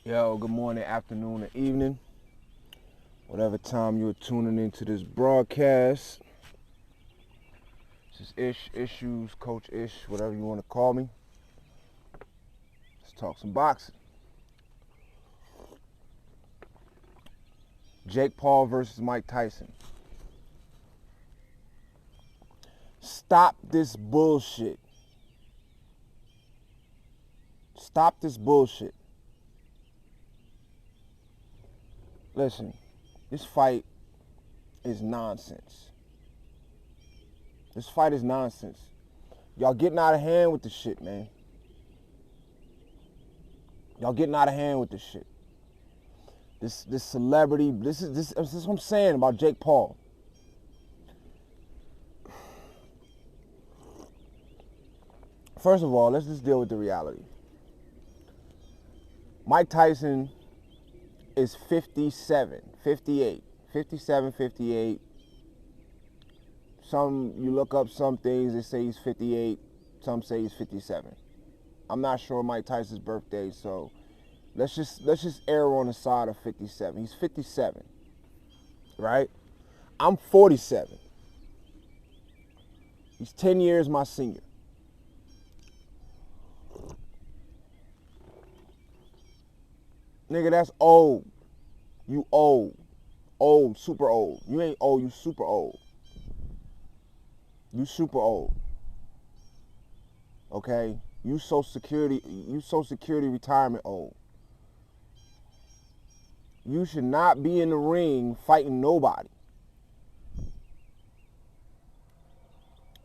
Yo, good morning, afternoon, or evening. Whatever time you're tuning into this broadcast. This is Ishues, Coach Ish, whatever you want to call me. Let's talk some boxing. Jake Paul versus Mike Tyson. Stop this bullshit. Stop this bullshit. Listen, this fight is nonsense. This fight is nonsense. Y'all getting out of hand with this shit, man. Y'all getting out of hand with this shit. This celebrity, this is what I'm saying about Jake Paul. First of all, let's just deal with the reality. Mike Tyson is 57, 58, 57, 58. You look up some things, they say he's 58, some say he's 57. I'm not sure Mike Tyson's birthday, so let's just err on the side of 57. He's 57, right? I'm 47. He's 10 years my senior. Nigga, that's old. You old. Old, super old. You ain't old, you super old. You super old. Okay? You Social Security retirement old. You should not be in the ring fighting nobody.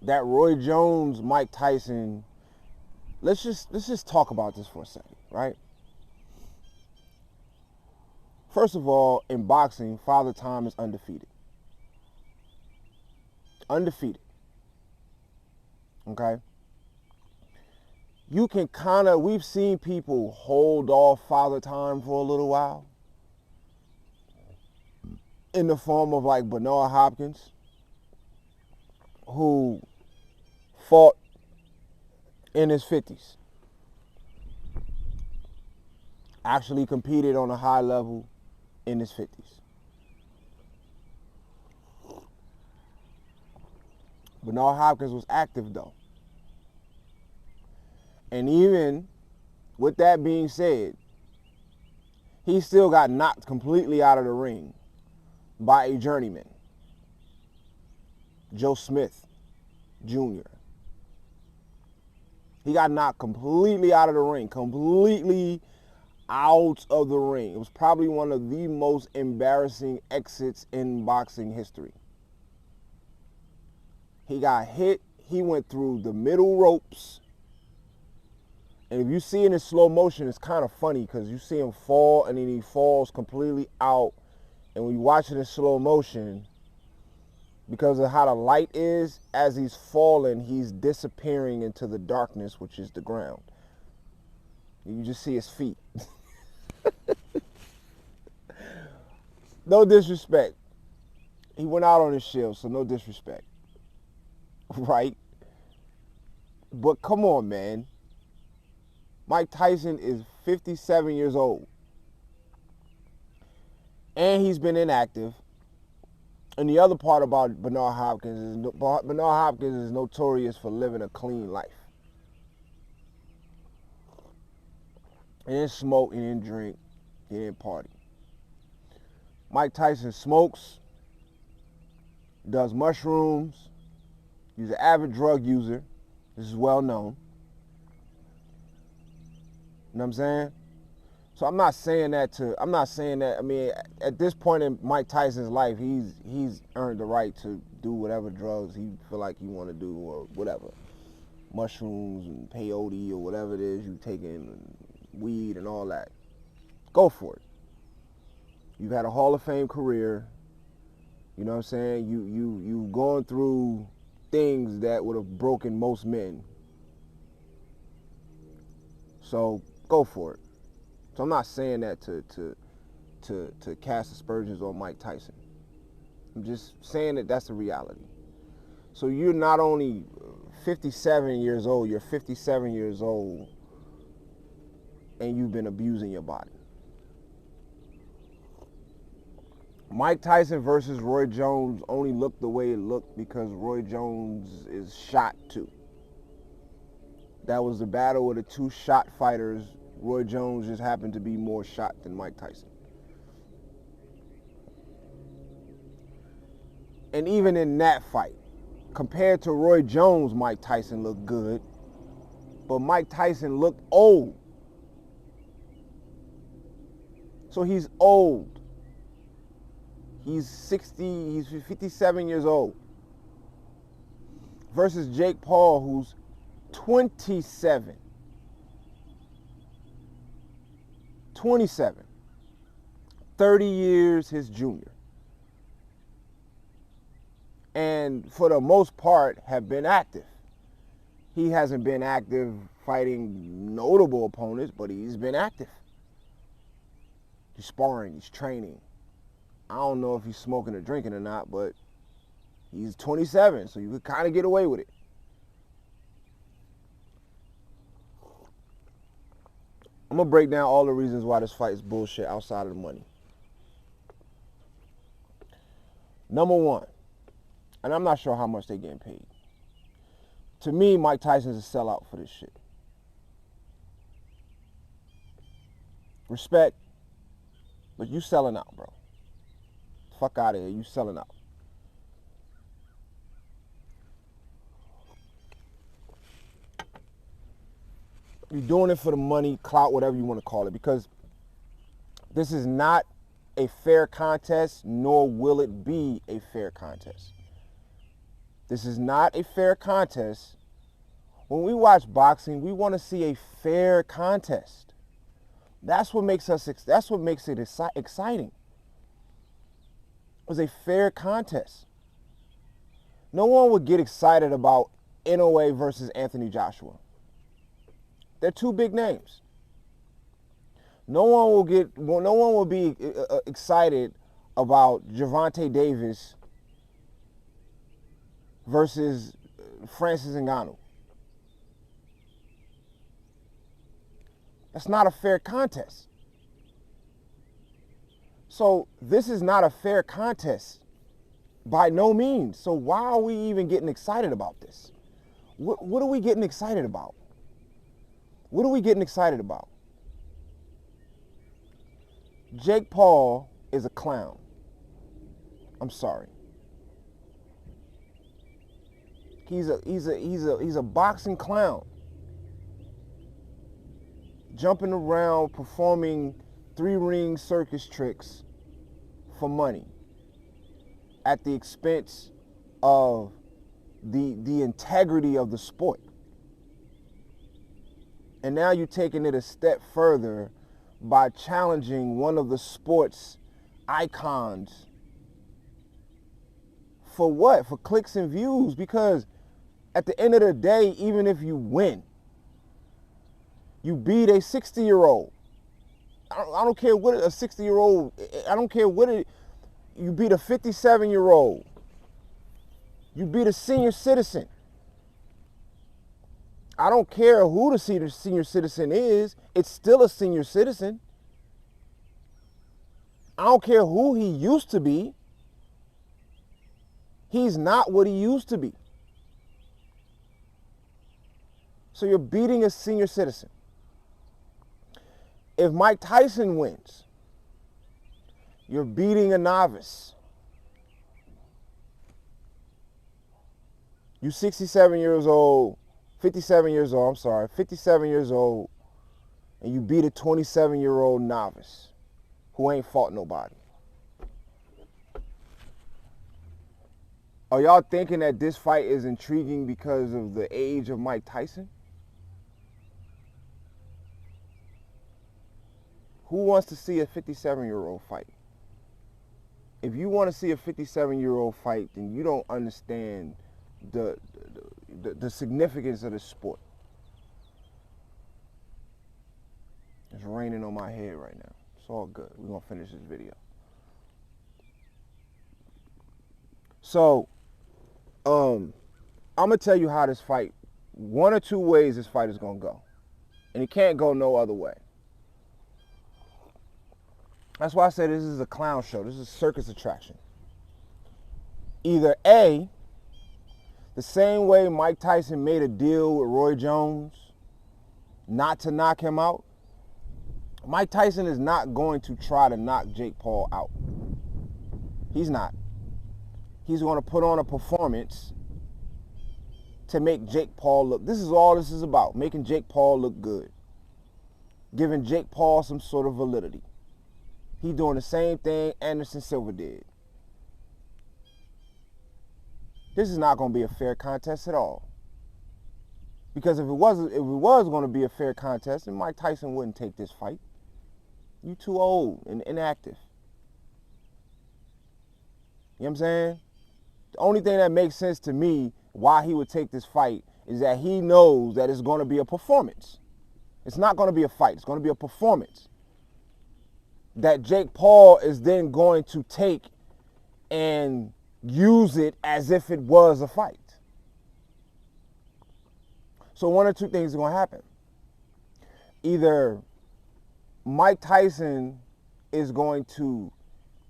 That Roy Jones, Mike Tyson, let's just talk about this for a second, right? First of all, in boxing, Father Time is undefeated. Undefeated. Okay? You can we've seen people hold off Father Time for a little while. In the form of like Bernard Hopkins, who fought in his 50s. Actually competed on a high level in his 50s. Bernard Hopkins was active though. And even with that being said, he still got knocked completely out of the ring by a journeyman, Joe Smith Jr. He got knocked completely out of the ring, completely out of the ring. It was probably one of the most embarrassing exits in boxing history. He got hit. He went through the middle ropes. And if you see it in slow motion, it's kind of funny because you see him fall and then he falls completely out. And when you watch it in slow motion, because of how the light is, as he's falling, he's disappearing into the darkness, which is the ground. You just see his feet. No disrespect. He went out on his shield, so no disrespect. Right? But come on, man. Mike Tyson is 57 years old. And he's been inactive. And the other part about Bernard Hopkins is notorious for living a clean life. He didn't smoke, he didn't drink, he didn't party. Mike Tyson smokes, does mushrooms, he's an avid drug user. This is well known. You know what I'm saying? So I'm not saying that, I mean, at this point in Mike Tyson's life, he's earned the right to do whatever drugs he feel like he want to do or whatever. Mushrooms and peyote or whatever it is you taking, and weed and all that. Go for it. You've had a Hall of Fame career. You know what I'm saying? You've gone through things that would have broken most men. So go for it. So I'm not saying that to cast aspersions on Mike Tyson. I'm just saying that that's the reality. So you're not only 57 years old, you're 57 years old and you've been abusing your body. Mike Tyson versus Roy Jones only looked the way it looked because Roy Jones is shot too. That was the battle of the two shot fighters. Roy Jones just happened to be more shot than Mike Tyson. And even in that fight, compared to Roy Jones, Mike Tyson looked good, but Mike Tyson looked old. So he's old. He's 57 years old. Versus Jake Paul, who's 27. 27. 30 years his junior. And for the most part have been active. He hasn't been active fighting notable opponents, but he's been active. He's sparring, he's training. I don't know if he's smoking or drinking or not, but he's 27, so you could kind of get away with it. I'm going to break down all the reasons why this fight is bullshit outside of the money. Number one, and I'm not sure how much they're getting paid. To me, Mike Tyson's a sellout for this shit. Respect, but you selling out, bro. Fuck out of here, you selling out. You're doing it for the money, clout, whatever you want to call it, because this is not a fair contest, nor will it be a fair contest. This is not a fair contest. When we watch boxing, we want to see a fair contest. That's what makes it exciting. It was a fair contest. No one would get excited about Inoue versus Anthony Joshua. They're two big names. No one will be excited about Gervonta Davis versus Francis Ngannou. That's not a fair contest. So this is not a fair contest by no means. So why are we even getting excited about this? What are we getting excited about? What are we getting excited about? Jake Paul is a clown. I'm sorry. He's a boxing clown. Jumping around, performing 3-ring circus tricks for money at the expense of the integrity of the sport. And now you're taking it a step further by challenging one of the sport's icons. For what? For clicks and views. Because at the end of the day, even if you win, you beat a 60-year-old. I don't care what a 60-year-old, I don't care what it, you beat a 57-year-old. You beat a senior citizen. I don't care who the senior citizen is, it's still a senior citizen. I don't care who he used to be. He's not what he used to be. So you're beating a senior citizen. If Mike Tyson wins, you're beating a novice. You're 57 years old. 57 years old, 57 years old, and you beat a 27-year-old novice who ain't fought nobody. Are y'all thinking that this fight is intriguing because of the age of Mike Tyson? Who wants to see a 57-year-old fight? If you want to see a 57-year-old fight, then you don't understand the significance of the sport. It's raining on my head right now. It's all good. We're going to finish this video. So, I'm going to tell you how this fight, one or two ways this fight is going to go. And it can't go no other way. That's why I say this is a clown show. This is a circus attraction. Either A, the same way Mike Tyson made a deal with Roy Jones not to knock him out, Mike Tyson is not going to try to knock Jake Paul out. He's not. He's going to put on a performance to make Jake Paul look. This is all this is about, making Jake Paul look good. Giving Jake Paul some sort of validity. He's doing the same thing Anderson Silva did. This is not going to be a fair contest at all. Because if it was going to be a fair contest, then Mike Tyson wouldn't take this fight. You too old and inactive. You know what I'm saying? The only thing that makes sense to me why he would take this fight is that he knows that it's going to be a performance. It's not going to be a fight. It's going to be a performance that Jake Paul is then going to take and use it as if it was a fight. So one or two things are going to happen. Either Mike Tyson is going to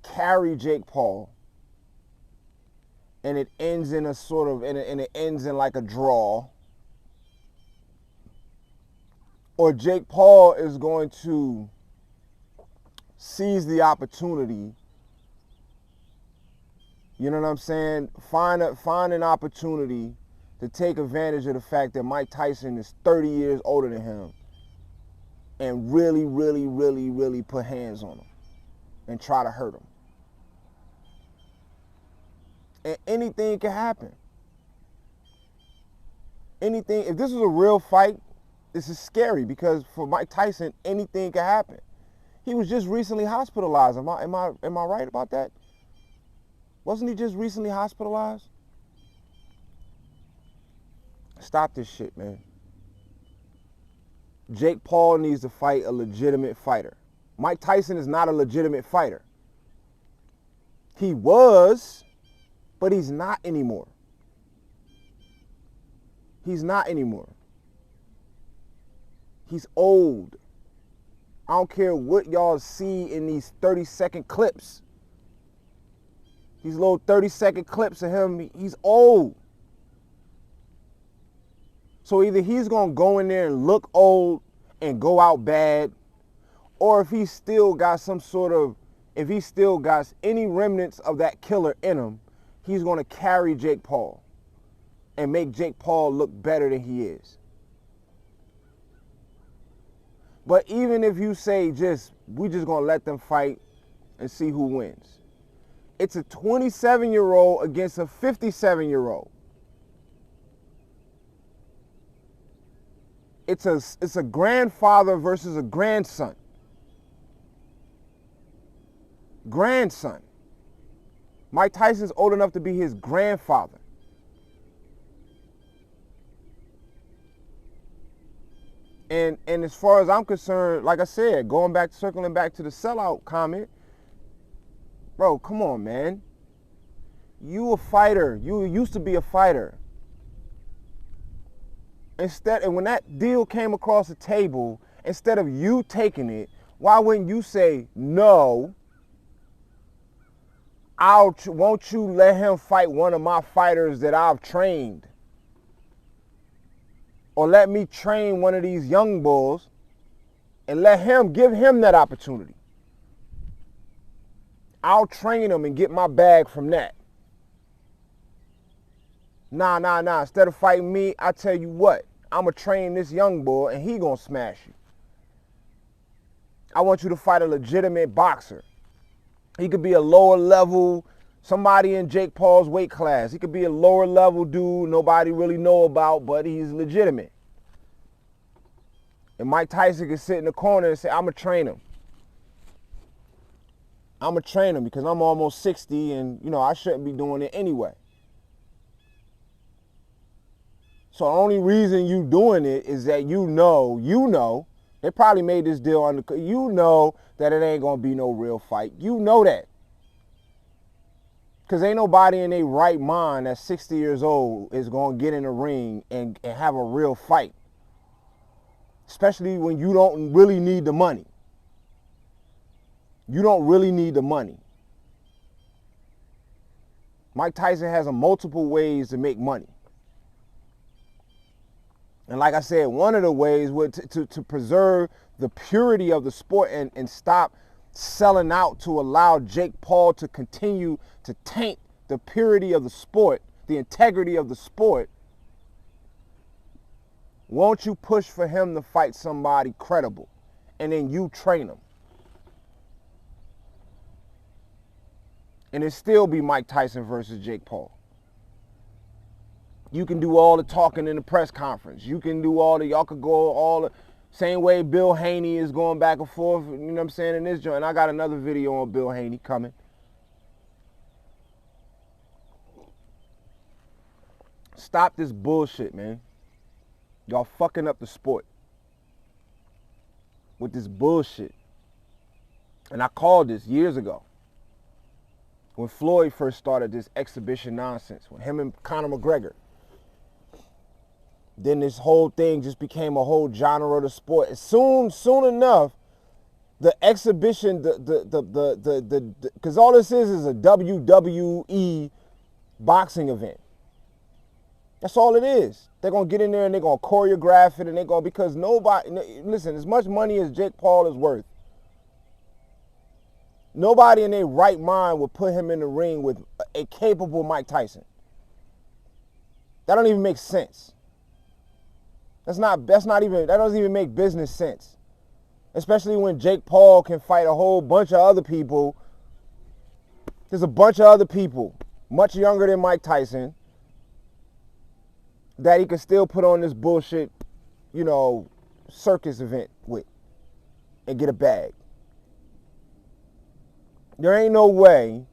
carry Jake Paul and it ends in a sort of, and it ends in like a draw, or Jake Paul is going to seize the opportunity, you know what I'm saying? Find an opportunity to take advantage of the fact that Mike Tyson is 30 years older than him and really, really, really, really put hands on him and try to hurt him. And anything can happen. Anything, if this was a real fight, this is scary because for Mike Tyson, anything can happen. He was just recently hospitalized. Am I right about that? Wasn't he just recently hospitalized? Stop this shit, man. Jake Paul needs to fight a legitimate fighter. Mike Tyson is not a legitimate fighter. He was, but he's not anymore. He's not anymore. He's old. I don't care what y'all see in these 30-second clips. These little 30-second clips of him, he's old. So either he's going to go in there and look old and go out bad, or if he's still got some sort of, if he still got any remnants of that killer in him, he's going to carry Jake Paul and make Jake Paul look better than he is. But even if you say we just going to let them fight and see who wins. It's a 27-year-old against a 57-year-old. It's a grandfather versus a grandson. Grandson. Mike Tyson's old enough to be his grandfather. And as far as I'm concerned, like I said, circling back to the sellout comment, bro, come on, man. You a fighter. You used to be a fighter. And when that deal came across the table, instead of you taking it, why wouldn't you say, no, won't you let him fight one of my fighters that I've trained? Or let me train one of these young bulls and give him that opportunity. I'll train him and get my bag from that. Nah. Instead of fighting me, I tell you what, I'm going to train this young boy and he going to smash you. I want you to fight a legitimate boxer. He could be a lower level, somebody in Jake Paul's weight class. He could be a lower level dude nobody really know about, but he's legitimate. And Mike Tyson could sit in the corner and say, I'm going to train him. I'm going to train him because I'm almost 60 and, I shouldn't be doing it anyway. So the only reason you doing it is that you know, they probably made this deal that it ain't going to be no real fight. You know that. Because ain't nobody in their right mind that's 60 years old is going to get in the ring and have a real fight. Especially when you don't really need the money. You don't really need the money. Mike Tyson has multiple ways to make money. And like I said, one of the ways was to preserve the purity of the sport and stop selling out to allow Jake Paul to continue to taint the purity of the sport, the integrity of the sport. Won't you push for him to fight somebody credible and then you train him? And it still be Mike Tyson versus Jake Paul. You can do all the talking in the press conference. You can do y'all could go all the same way Bill Haney is going back and forth, you know what I'm saying, in this joint. I got another video on Bill Haney coming. Stop this bullshit, man. Y'all fucking up the sport with this bullshit. And I called this years ago when Floyd first started this exhibition nonsense, when him and Conor McGregor. Then this whole thing just became a whole genre of the sport. And soon enough, the exhibition, because all this is a WWE boxing event. That's all it is. They're going to get in there and they're going to choreograph it and they're going to, because nobody, listen, as much money as Jake Paul is worth, nobody in their right mind would put him in the ring with a capable Mike Tyson. That don't even make sense. That doesn't even make business sense. Especially when Jake Paul can fight a whole bunch of other people. There's a bunch of other people much younger than Mike Tyson that he can still put on this bullshit, circus event with and get a bag. There ain't no way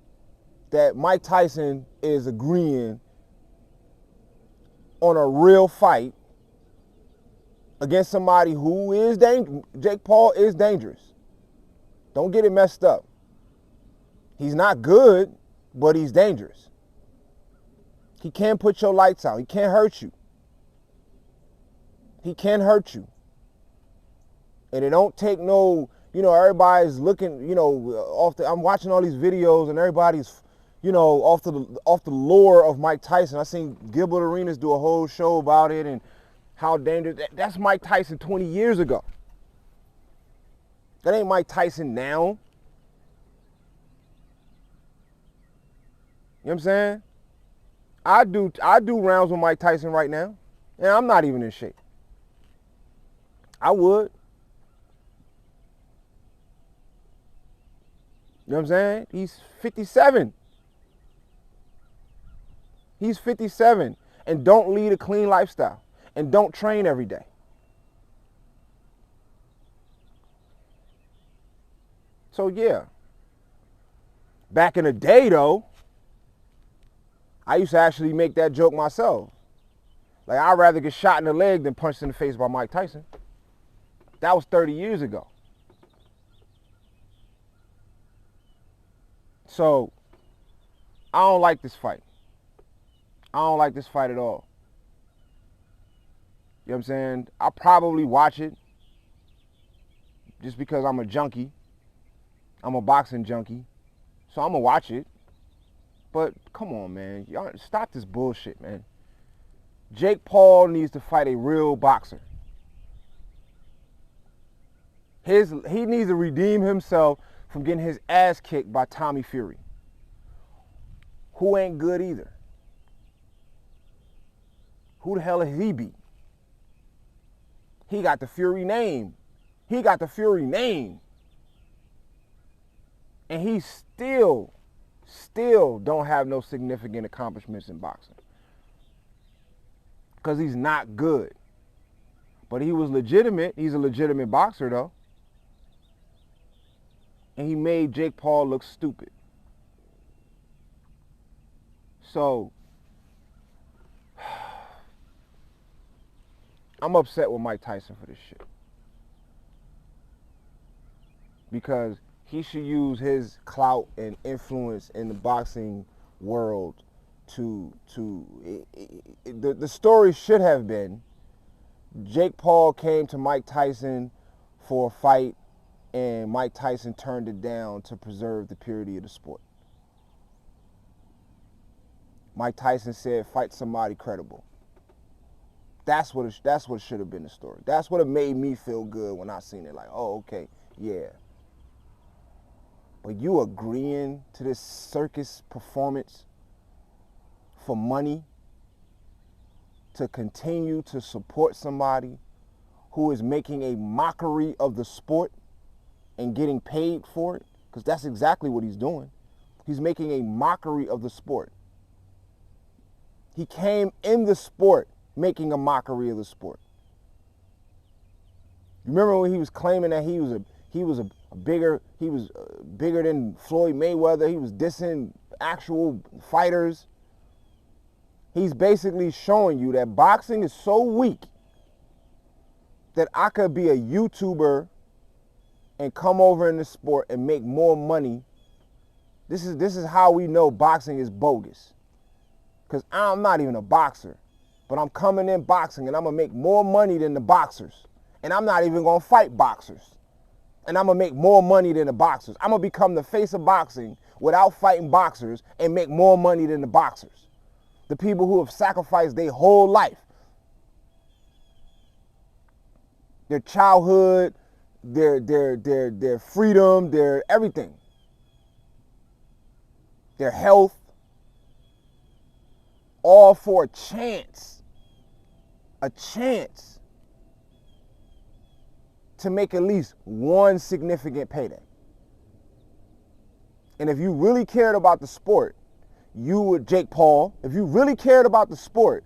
that Mike Tyson is agreeing on a real fight against somebody who is dangerous. Jake Paul is dangerous. Don't get it messed up. He's not good, but he's dangerous. He can put your lights out. He can't hurt you. He can hurt you. And it don't take no, everybody's looking, I'm watching all these videos and everybody's, off the lore of Mike Tyson. I seen Gilbert Arenas do a whole show about it and how dangerous. That's Mike Tyson 20 years ago. That ain't Mike Tyson now. You know what I'm saying? I do rounds with Mike Tyson right now, and I'm not even in shape. I would. You know what I'm saying? He's 57. He's 57 and don't lead a clean lifestyle and don't train every day. So yeah. Back in the day though, I used to actually make that joke myself. Like, I'd rather get shot in the leg than punched in the face by Mike Tyson. That was 30 years ago. So, I don't like this fight. I don't like this fight at all. You know what I'm saying? I'll probably watch it just because I'm a junkie. I'm a boxing junkie. So I'm going to watch it. But come on, man. Y'all stop this bullshit, man. Jake Paul needs to fight a real boxer. He needs to redeem himself from getting his ass kicked by Tommy Fury, who ain't good either. Who the hell is he beat? He got the Fury name. He got the Fury name. And he still don't have no significant accomplishments in boxing. Because he's not good. But he was legitimate. He's a legitimate boxer, though. And he made Jake Paul look stupid. So, I'm upset with Mike Tyson for this shit. Because he should use his clout and influence in the boxing world the story should have been Jake Paul came to Mike Tyson for a fight and Mike Tyson turned it down to preserve the purity of the sport. Mike Tyson said, fight somebody credible. That's what should have been the story. That's what it made me feel good when I seen it. Like, oh, okay, yeah. But you agreeing to this circus performance for money to continue to support somebody who is making a mockery of the sport and getting paid for it? Because that's exactly what he's doing. He's making a mockery of the sport. He came in the sport making a mockery of the sport. You remember when he was claiming that he was bigger than Floyd Mayweather? He was dissing actual fighters. He's basically showing you that boxing is so weak that I could be a YouTuber and come over in the sport and make more money. This is how we know boxing is bogus. Because I'm not even a boxer. But I'm coming in boxing and I'm going to make more money than the boxers. And I'm not even going to fight boxers. And I'm going to make more money than the boxers. I'm going to become the face of boxing without fighting boxers and make more money than the boxers. The people who have sacrificed their whole life. Their childhood, their freedom, their everything. Their health. All for a chance to make at least one significant payday. And if you really cared about the sport, you would, Jake Paul, if you really cared about the sport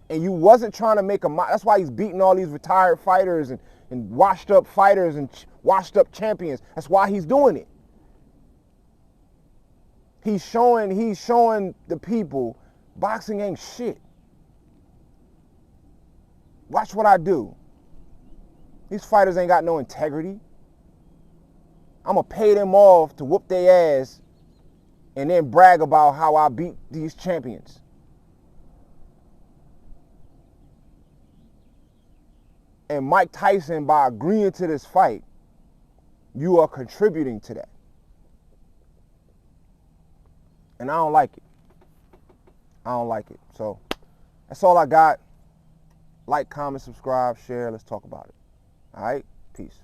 and you wasn't trying to make that's why he's beating all these retired fighters and washed up fighters and washed up champions. That's why he's doing it. He's showing the people boxing ain't shit. Watch what I do. These fighters ain't got no integrity. I'm going to pay them off to whoop their ass and then brag about how I beat these champions. And Mike Tyson, by agreeing to this fight, you are contributing to that. And I don't like it. I don't like it. So that's all I got. Like, comment, subscribe, share. Let's talk about it. All right? Peace.